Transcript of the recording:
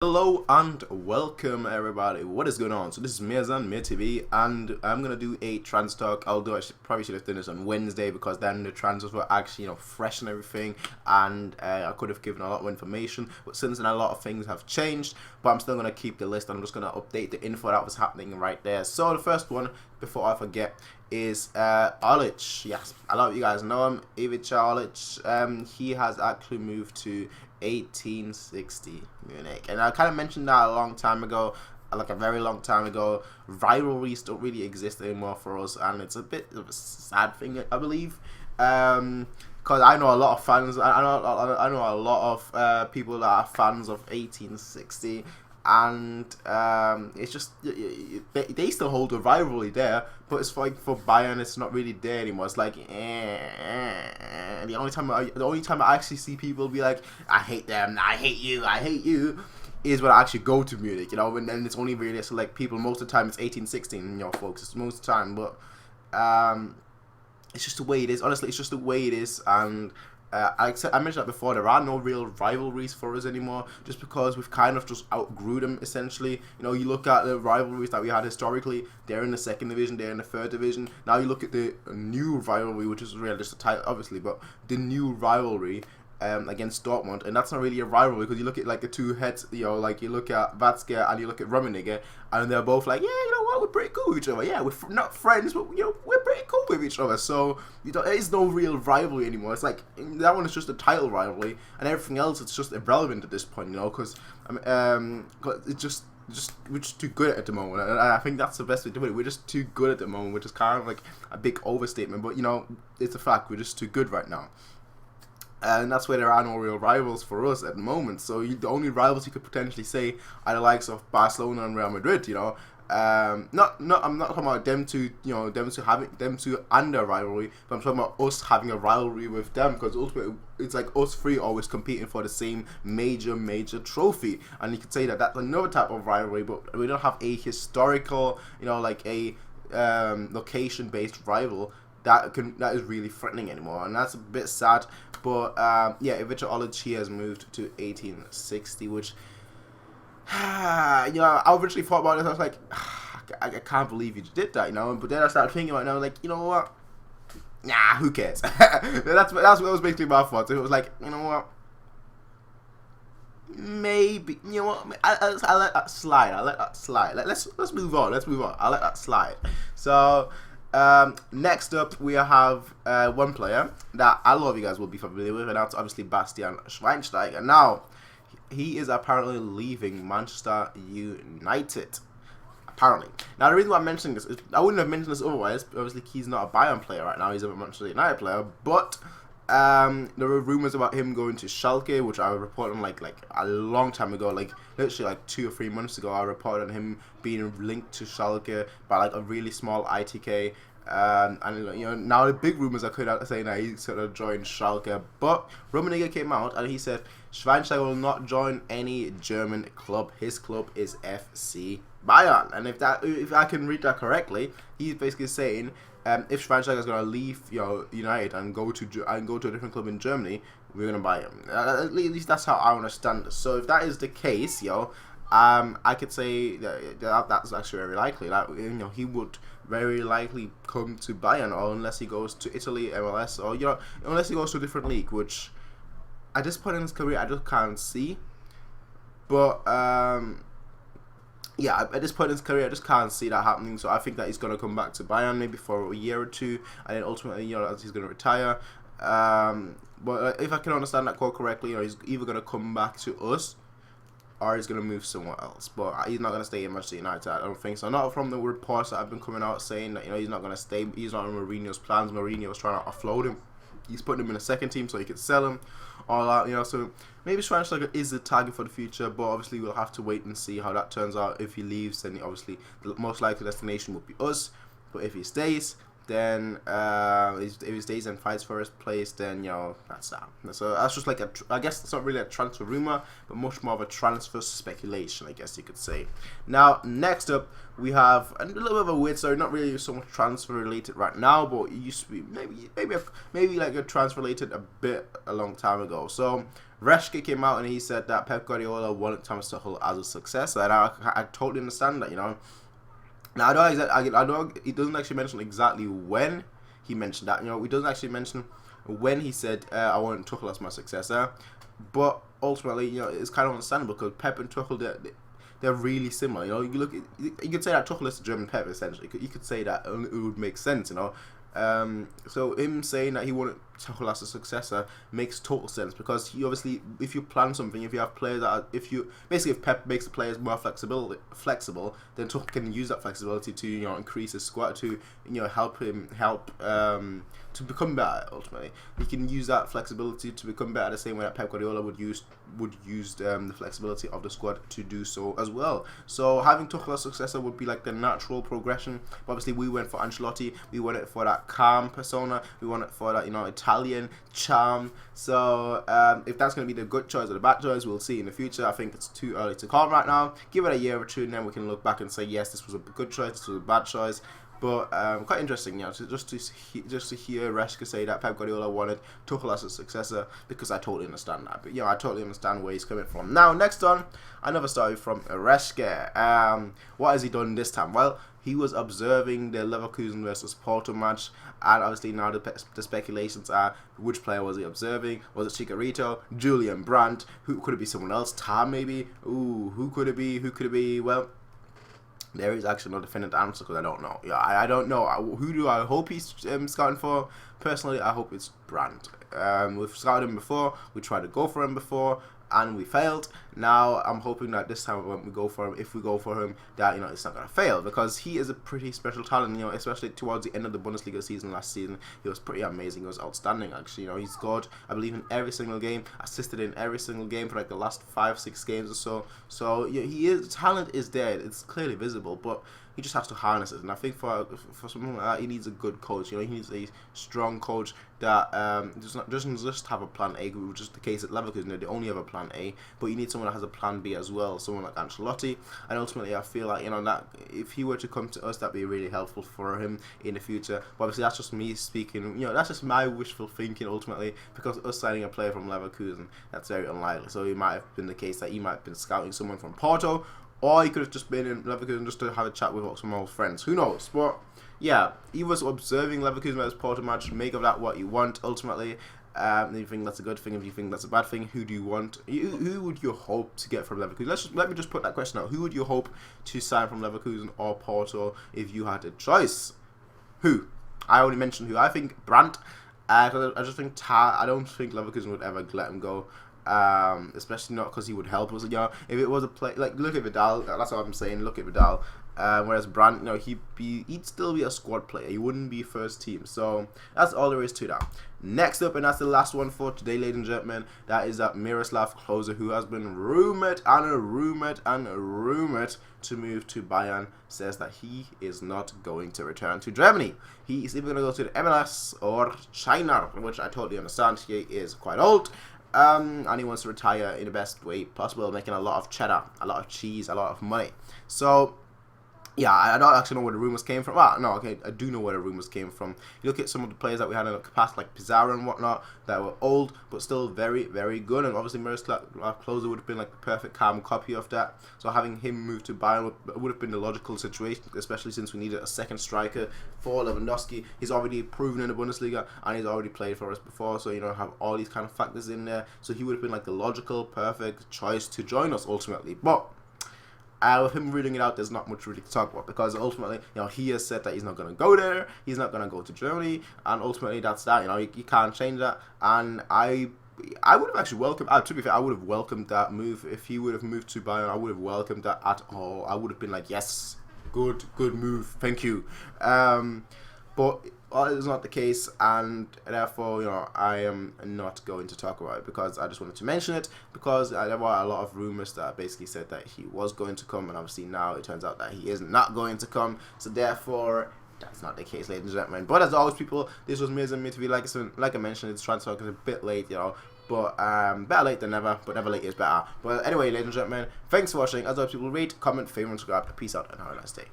Hello and welcome everybody. What is going on? So this is Mirzan Mir TV, and I'm gonna do a trans talk. Although probably should have done this on Wednesday because then the transfers were actually fresh and everything, and I could have given a lot more information. But since then a lot of things have changed, but I'm still gonna keep the list. I'm just gonna update the info that was happening right there. So the first one, before I forget, is Olic. Yes, a lot of you guys know him, Ivica Olic. He has actually moved to 1860 Munich, and I kind of mentioned that a long time ago, like a very long time ago. Rivalries don't really exist anymore for us, and it's a bit of a sad thing, I believe, because I know a lot of fans. I know a lot of people that are fans of 1860, and it's just they still hold a rivalry there, but it's like for Bayern it's not really there anymore. It's like the only time I actually see people be like, I hate them, I hate you, is when I actually go to Munich, and then it's only really select people. Most of the time it's 1816, folks, it's most of the time, but it's just the way it is. Honestly, it's just the way it is, and I mentioned that before, there are no real rivalries for us anymore, just because we've kind of just outgrew them, essentially. You look at the rivalries that we had historically, they're in the second division, they're in the third division. Now you look at the new rivalry, which is really just a title, obviously, but the new rivalry against Dortmund, and that's not really a rivalry, because you look at like the two heads, like you look at Watzke and you look at Rummenigge, and they're both like, yeah, you know what, we're pretty cool with each other. Yeah, we're not friends, but we're pretty cool with each other. So there is no real rivalry anymore. It's like that one is just a title rivalry, and everything else it's just irrelevant at this point, because it's just we're just too good at the moment, and I think that's the best way to do it. We're just too good at the moment, which is kind of like a big overstatement, but it's a fact. We're just too good right now. And that's why there are no real rivals for us at the moment. So the only rivals you could potentially say are the likes of Barcelona and Real Madrid. I'm not talking about them two and their rivalry, but I'm talking about us having a rivalry with them, because ultimately it's like us three always competing for the same major trophy. And you could say that that's another type of rivalry, but we don't have a historical, like a location based rival that is really threatening anymore, and that's a bit sad. But yeah, Ivica Olic, he has moved to 1860, which I originally thought about this. I was like, I can't believe you did that, But then I started thinking about it, and I was like, you know what? Nah, who cares? That's what was basically my thought. It was like, you know what? Maybe, I let that slide. Let's move on. I let that slide. So. Next up, we have one player that a lot of you guys will be familiar with, and that's obviously Bastian Schweinsteiger. Now, he is apparently leaving Manchester United. Apparently. Now, the reason why I'm mentioning this is I wouldn't have mentioned this otherwise. Obviously, he's not a Bayern player right now. He's a Manchester United player, but there were rumors about him going to Schalke, which I reported on like a long time ago, like literally like 2 or 3 months ago. I reported on him being linked to Schalke by like a really small ITK, and now the big rumors are coming out saying that he's gonna join Schalke. But Rummenigge came out and he said Schweinsteiger will not join any German club. His club is FC Bayern, and if I can read that correctly, he's basically saying, if Schweinsteiger is gonna leave, United and go to a different club in Germany, we're gonna buy him. At least that's how I understand it. So if that is the case, I could say that's actually very likely. That he would very likely come to Bayern, or unless he goes to Italy, MLS, or unless he goes to a different league, which at this point in his career I just can't see. But yeah, at this point in his career, I just can't see that happening. So I think that he's going to come back to Bayern maybe for a year or two, and then ultimately, he's going to retire. But if I can understand that quote correctly, he's either going to come back to us, or he's going to move somewhere else. But he's not going to stay in Manchester United, I don't think so. Not from the reports that have been coming out saying that, he's not going to stay. He's not on Mourinho's plans. Mourinho was trying to offload him. He's putting him in a second team so he could sell him. All that, so maybe Schweinsteiger is the target for the future, but obviously we'll have to wait and see how that turns out. If he leaves, then obviously the most likely destination would be us. But if he stays, then if he stays and fights for his place, then that's that. So that's just like I guess it's not really a transfer rumor, but much more of a transfer speculation, I guess you could say. Now next up we have a little bit of a weird story, not really so much transfer related right now, but it used to be maybe like a transfer related a long time ago. So Reschke came out and he said that Pep Guardiola wanted Thomas Tuchel as a successor, and I totally understand that. Now I know he doesn't actually mention exactly when he mentioned that. He doesn't actually mention when he said I want Tuchel as my successor, but ultimately it's kind of understandable because Pep and Tuchel they're really similar. You could say that Tuchel is the German Pep essentially. You could say that it would make sense. So him saying that he wanted Tuchel as a successor makes total sense, because he obviously, if you plan something, if you have players if Pep makes the players more flexible, then Tuchel can use that flexibility to increase his squad, to help to become better. Ultimately, he can use that flexibility to become better the same way that Pep Guardiola would use the flexibility of the squad to do so as well. So having Tuchel as successor would be like the natural progression. But obviously, we went for Ancelotti. We went for that calm persona. We went for that Italian charm. So if that's going to be the good choice or the bad choice, we'll see in the future. I think it's too early to call right now. Give it a year or two, and then we can look back and say, yes, this was a good choice, this was a bad choice. But quite interesting, just to hear Reschke say that Pep Guardiola wanted Tuchel as a successor, because I totally understand that. But I totally understand where he's coming from. Now, next on, another story from Reschke. What has he done this time? Well, he was observing the Leverkusen versus Porto match, and obviously now the speculations are, which player was he observing? Was it Chicharito, Julian Brandt? Who could it be? Someone else? Tam maybe? Ooh, who could it be? Who could it be? Well, there is actually no definite answer, because I don't know. I don't know. Who do I hope he's scouting for? Personally, I hope it's Brandt. We've scouted him before. We tried to go for him before, and we failed. Now I'm hoping that this time when we go for him, if we go for him, that it's not gonna fail, because he is a pretty special talent. Especially towards the end of the Bundesliga season last season, he was pretty amazing. He was outstanding actually. He scored, I believe, in every single game, assisted in every single game for like the last 5-6 games or so. So talent is there. It's clearly visible, but he just has to harness it. And I think for something like that, he needs a good coach. He needs a strong coach that doesn't just have a plan A, which is the case at Leverkusen. They only have a plan A, but you need someone that has a plan B as well. Someone like Ancelotti. And ultimately, I feel like that if he were to come to us, that'd be really helpful for him in the future. But obviously, that's just me speaking. That's just my wishful thinking ultimately, because us signing a player from Leverkusen, that's very unlikely. So it might have been the case that he might have been scouting someone from Porto, or he could have just been in Leverkusen just to have a chat with some old friends. Who knows? But yeah, he was observing Leverkusen versus Porto match. Make of that what you want, ultimately. If you think that's a good thing, if you think that's a bad thing, who do you want? Who would you hope to get from Leverkusen? Let me just put that question out. Who would you hope to sign from Leverkusen or Porto if you had a choice? Who? I only mentioned who. I think Brandt. I just think I don't think Leverkusen would ever let him go. Especially not because he would help us. If it was a play, like, look at Vidal. That's what I'm saying. Look at Vidal. Whereas Brandt, he'd still be a squad player. He wouldn't be first team. So that's all there is to that. Next up, and that's the last one for today, ladies and gentlemen, that is that Miroslav Klose, who has been rumored to move to Bayern, says that he is not going to return to Germany. He is either going to go to the MLS or China, which I totally understand. He is quite old. And he wants to retire in the best way possible, making a lot of cheddar, a lot of cheese, a lot of money. So yeah, I don't actually know where the rumors came from. Well, no, okay, I do know where the rumors came from. You look at some of the players that we had in the past, like Pizarro and whatnot, that were old, but still very, very good. And obviously, Miroslav Klose would have been like the perfect carbon copy of that. So having him move to Bayern would have been the logical situation, especially since we needed a second striker for Lewandowski. He's already proven in the Bundesliga, and he's already played for us before. So, have all these kind of factors in there. So he would have been like the logical, perfect choice to join us ultimately. But with him reading it out, there's not much really to talk about, because ultimately, he has said that he's not going to go there, he's not going to go to Germany, and ultimately that's that. You can't change that. And I would have actually welcomed, to be fair, I would have welcomed that move. If he would have moved to Bayern, I would have welcomed that at all. I would have been like, yes, good move, thank you. But it's not the case, and therefore, I am not going to talk about it, because I just wanted to mention it, because there were a lot of rumors that basically said that he was going to come, and obviously now it turns out that he is not going to come. So therefore, that's not the case, ladies and gentlemen. But as always, people, this was Miz and Me TV. Like I mentioned, it's transfer talk is a bit late, but better late than never. But never late is better. But anyway, ladies and gentlemen, thanks for watching. As always, people, rate, comment, favorite, and subscribe. Peace out and have a nice day.